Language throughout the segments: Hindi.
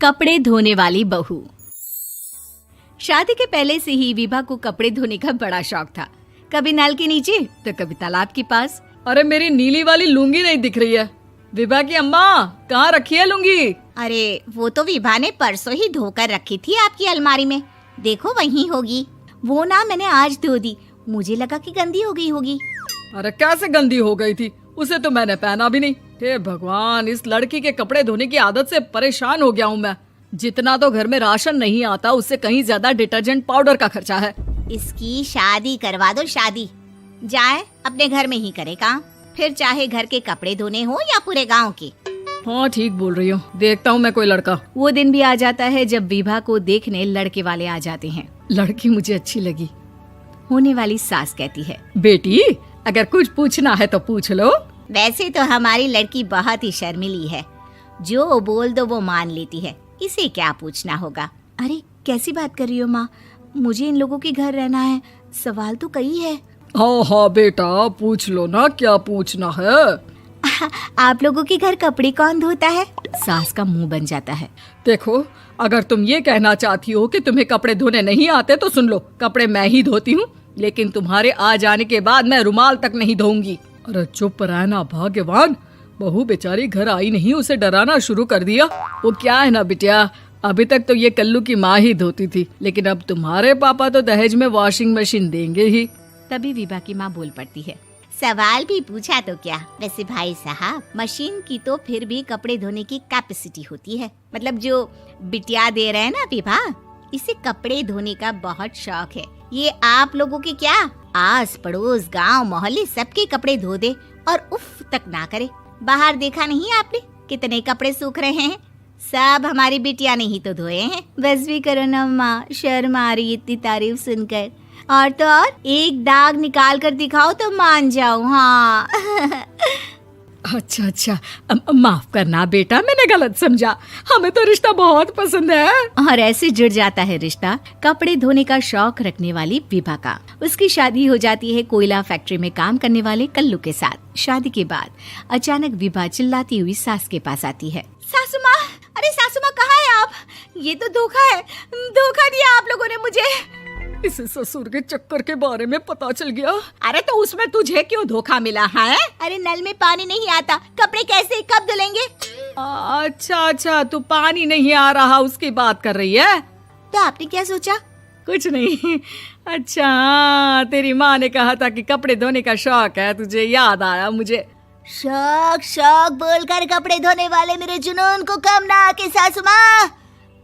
कपड़े धोने वाली बहू। शादी के पहले से ही विभा को कपड़े धोने का बड़ा शौक था। कभी नल के नीचे तो कभी तालाब के पास। अरे मेरी नीली वाली लुंगी नहीं दिख रही है। विभा की अम्मा, कहाँ रखी है लुंगी? अरे वो तो विभा ने परसों ही धोकर रखी थी आपकी अलमारी में, देखो वहीं होगी। वो ना मैंने आज धो दी, मुझे लगा कि गंदी हो गई होगी। अरे कैसे गंदी हो गई थी? उसे तो मैंने पहना भी नहीं। हे भगवान, इस लड़की के कपड़े धोने की आदत से परेशान हो गया हूँ मैं। जितना तो घर में राशन नहीं आता, उससे कहीं ज्यादा डिटर्जेंट पाउडर का खर्चा है। इसकी शादी करवा दो, शादी जाए अपने घर में ही करे काम, फिर चाहे घर के कपड़े धोने हो या पूरे गांव के। हाँ ठीक बोल रही हूँ, देखता हूँ मैं कोई लड़का। वो दिन भी आ जाता है जब विभा को देखने लड़के वाले आ जाते हैं। लड़की मुझे अच्छी लगी। होने वाली सास कहती है, बेटी अगर कुछ पूछना है तो पूछ लो। वैसे तो हमारी लड़की बहुत ही शर्मीली है, जो बोल दो वो मान लेती है, इसे क्या पूछना होगा। अरे कैसी बात कर रही हो माँ, मुझे इन लोगों के घर रहना है, सवाल तो कई है। हाँ हाँ बेटा, पूछ लो ना, क्या पूछना है। आप लोगों के घर कपड़े कौन धोता है? सास का मुंह बन जाता है। देखो, अगर तुम ये कहना चाहती हो कि तुम्हें कपड़े धोने नहीं आते तो सुन लो, कपड़े मैं ही धोती हूँ, लेकिन तुम्हारे आ जाने के बाद मैं रुमाल तक नहीं धोऊंगी। अरे चुप रहना भाग्यवान, बहू बेचारी घर आई नहीं, उसे डराना शुरू कर दिया। वो क्या है ना बिटिया, अभी तक तो ये कल्लू की माँ ही धोती थी, लेकिन अब तुम्हारे पापा तो दहेज में वॉशिंग मशीन देंगे ही। तभी विभा की माँ बोल पड़ती है, सवाल भी पूछा तो क्या। वैसे भाई साहब, मशीन की तो फिर भी कपड़े धोने की कैपेसिटी होती है। मतलब जो बिटिया दे रहे हैं ना विभा, इसे कपड़े धोने का बहुत शौक है। ये आप लोगों के क्या, आस पड़ोस गांव मोहल्ले सबके कपड़े धो दे और उफ तक ना करे। बाहर देखा नहीं आपने कितने कपड़े सूख रहे हैं? सब हमारी बिटिया ने ही तो धोए हैं। बस भी करो ना माँ, शर्म आ रही इतनी तारीफ सुनकर। और तो और एक दाग निकाल कर दिखाओ तो मान जाऊं। हाँ अच्छा, माफ करना बेटा, मैंने गलत समझा। हमें तो रिश्ता बहुत पसंद है। और ऐसे जुड़ जाता है रिश्ता कपड़े धोने का शौक रखने वाली विभा का। उसकी शादी हो जाती है कोयला फैक्ट्री में काम करने वाले कल्लू के साथ। शादी के बाद अचानक विभा चिल्लाती हुई सास के पास आती है। सासू माँ, अरे सासू माँ कहाँ है आप? ये तो धोखा है, धोखा दिया आप लोगों ने मुझे। इसे ससुर के चक्कर के बारे में पता चल गया। अरे तो उसमें तुझे क्यों धोखा मिला है? अरे नल में पानी नहीं आता, कपड़े कैसे कब धुलेंगे? अच्छा, तू पानी नहीं आ रहा उसकी बात कर रही है। तो आपने क्या सोचा? कुछ नहीं। अच्छा, तेरी माँ ने कहा था कि कपड़े धोने का शौक है तुझे, याद आया मुझे। शौक बोलकर कपड़े धोने वाले मेरे जुनून को कम ना आके सासू माँ,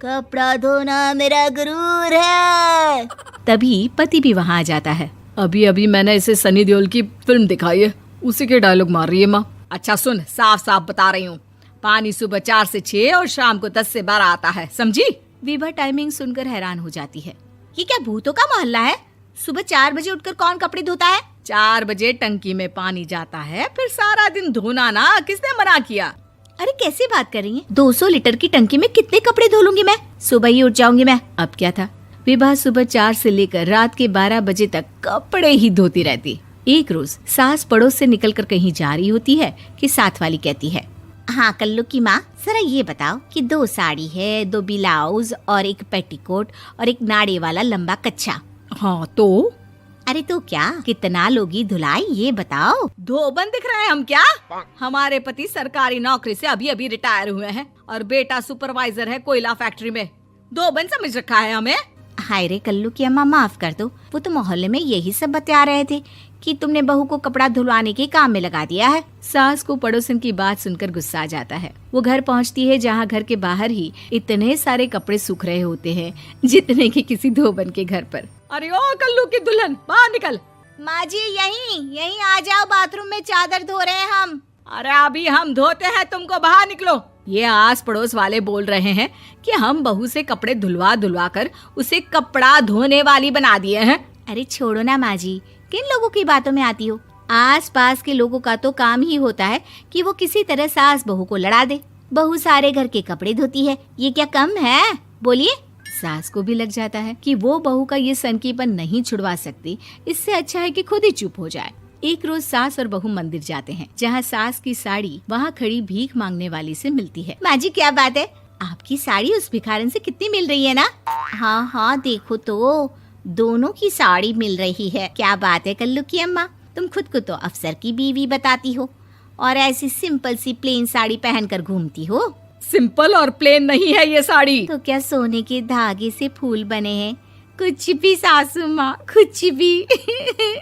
कपड़ा धोना मेरा गुरूर है। तभी पति भी वहाँ आ जाता है। अभी मैंने इसे सनी देओल की फिल्म दिखाई है, उसी के डायलॉग मार रही है माँ। अच्छा सुन, साफ साफ बता रही हूँ, पानी सुबह 4 से 6 और शाम को 10 से 12 आता है, समझी? विभा टाइमिंग सुनकर हैरान हो जाती है। ये क्या भूतों का मोहल्ला है? सुबह 4 बजे उठकर कौन कपड़े धोता है? 4 बजे टंकी में पानी जाता है, फिर सारा दिन धोना ना, किसने मना किया? अरे कैसी बात कर रही हैं? 200 लीटर की टंकी में कितने कपड़े धो लूंगी मैं? सुबह ही उठ जाऊंगी मैं। अब क्या था, विभा सुबह 4 से लेकर रात के 12 बजे तक कपड़े ही धोती रहती। एक रोज सास पड़ोस से निकलकर कहीं जा रही होती है कि साथ वाली कहती है, हाँ कल्लू की माँ, जरा ये बताओ कि 2 साड़ी है, 2 ब्लाउज और एक पेटीकोट और एक नाड़े वाला लंबा कच्छा। हाँ तो? अरे तो क्या, कितना लोगी धुलाई ये बताओ। धोबन दिख रहे हैं हम क्या? हमारे पति सरकारी नौकरी से अभी रिटायर हुए हैं और बेटा सुपरवाइजर है कोयला फैक्ट्री में। धोबन समझ रखा है हमें? हाय रे कल्लू की अम्मा, माफ कर दो, वो तो मोहल्ले में यही सब बता रहे थे कि तुमने बहू को कपड़ा धुलवाने के काम में लगा दिया है। सास को पड़ोसन की बात सुनकर गुस्सा आ जाता है। वो घर पहुंचती है जहां घर के बाहर ही इतने सारे कपड़े सूख रहे होते हैं जितने कि किसी धोबन के घर पर। अरे ओ कल्लू की दुल्हन, बाहर निकल। माँ जी यहीं आ जाओ, बाथरूम में चादर धो रहे हैं हम। अरे अभी हम धोते हैं, तुमको बाहर निकलो। ये आस पड़ोस वाले बोल रहे हैं कि हम बहू से कपड़े धुलवा कर उसे कपड़ा धोने वाली बना दिए हैं। अरे छोड़ो ना माँ जी, किन लोगों की बातों में आती हो? आस पास के लोगों का तो काम ही होता है कि वो किसी तरह सास बहू को लड़ा दे। बहू सारे घर के कपड़े धोती है, ये क्या कम है? बोलिए। सास को भी लग जाता है कि वो बहू का ये सनकीपन नहीं छुड़वा सकती, इससे अच्छा है कि खुद ही चुप हो जाए। एक रोज सास और बहू मंदिर जाते हैं, जहाँ सास की साड़ी वहाँ खड़ी भीख मांगने वाली से मिलती है। माँ जी क्या बात है, आपकी साड़ी उस भिखारन से कितनी मिल रही है ना? हाँ हाँ देखो तो, दोनों की साड़ी मिल रही है। क्या बात है कल्लू की अम्मा, तुम खुद को तो अफसर की बीवी बताती हो और ऐसी सिंपल सी प्लेन साड़ी पहनकर घूमती हो। सिंपल और प्लेन नहीं है ये साड़ी। तो क्या सोने के धागे से फूल बने हैं? कुछ भी सासू माँ, कुछ भी।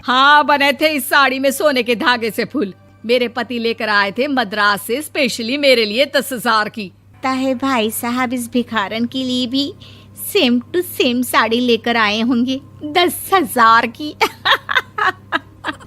हाँ बने थे इस साड़ी में सोने के धागे से फूल। मेरे पति लेकर आए थे मद्रास से स्पेशली मेरे लिए 10,000 की। ताहे भाई साहब इस भिखारन के लिए भी सेम टू सेम साड़ी लेकर आए होंगे 10,000 की।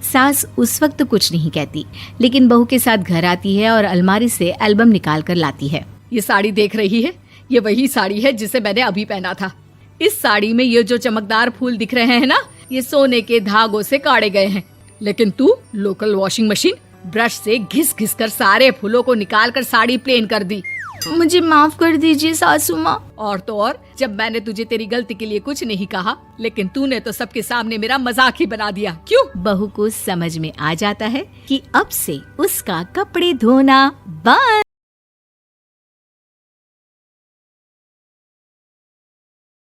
सास उस वक्त तो कुछ नहीं कहती, लेकिन बहू के साथ घर आती है और अलमारी से एल्बम निकाल कर लाती है। ये साड़ी देख रही है, ये वही साड़ी है जिसे मैंने अभी पहना था। इस साड़ी में ये जो चमकदार फूल दिख रहे हैं ना, ये सोने के धागों से काढ़े गए हैं। लेकिन तू लोकल वॉशिंग मशीन ब्रश से घिस घिस कर सारे फूलों को निकाल कर साड़ी प्लेन कर दी। मुझे माफ कर दीजिए सासू माँ। और तो और, जब मैंने तुझे तेरी गलती के लिए कुछ नहीं कहा, लेकिन तूने तो सबके सामने मेरा मजाक ही बना दिया। क्यों? बहू को समझ में आ जाता है कि अब से उसका कपड़े धोना बंद।